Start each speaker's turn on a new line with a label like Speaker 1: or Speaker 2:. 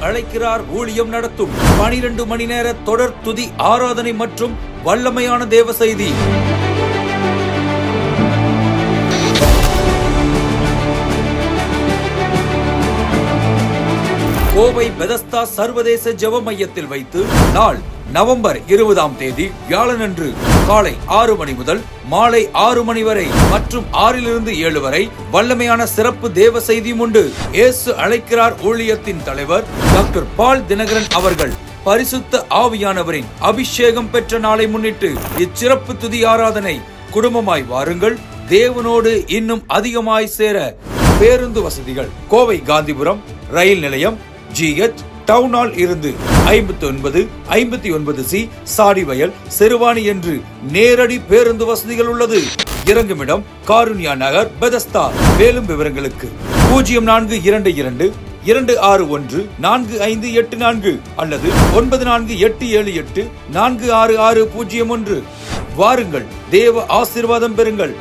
Speaker 1: அழைக்கிறார் ஊழியம் நடத்தும் 12 மணி நேர தொடர் துதி ஆராதனை மற்றும் வல்லமையான தேவ செய்தி. கோவை பெதஸ்தா சர்வதேச ஜெப மையத்தில் வைத்து நாள் நவம்பர் 20ஆம் தேதி வியாழனன்று காலை 6 மணி முதல் மாலை 6 மணி வரை மற்றும் 6 to 7 வரை வல்லமையான சிறப்பு தேவ செய்தியும் உண்டு. இயேசு அழைக்கிறார் ஊழியத்தின் தலைவர் டாக்டர் பால் தினகரன் அவர்கள் பரிசுத்த ஆவியானவரின் அபிஷேகம் பெற்ற நாளை முன்னிட்டு இச்சிறப்பு துதி ஆராதனை குடும்பமாய் வாருங்கள். தேவனோடு இன்னும் அதிகமாய் சேர பேருந்து வசதிகள் கோவை காந்திபுரம் ரயில் நிலையம் GH டவுன் ஹால் இருந்து 5959C சாடிவயல் செருவாணி என்று நேரடி பேருந்து வசதிகள் உள்ளது. இறங்குமிடம் காருண்யா நகர் பெதஸ்தா. மேலும் விவரங்களுக்கு 0422 261 4584 அல்லது 9487846601. வாருங்கள், தேவ ஆசீர்வாதம் பெறுங்கள்.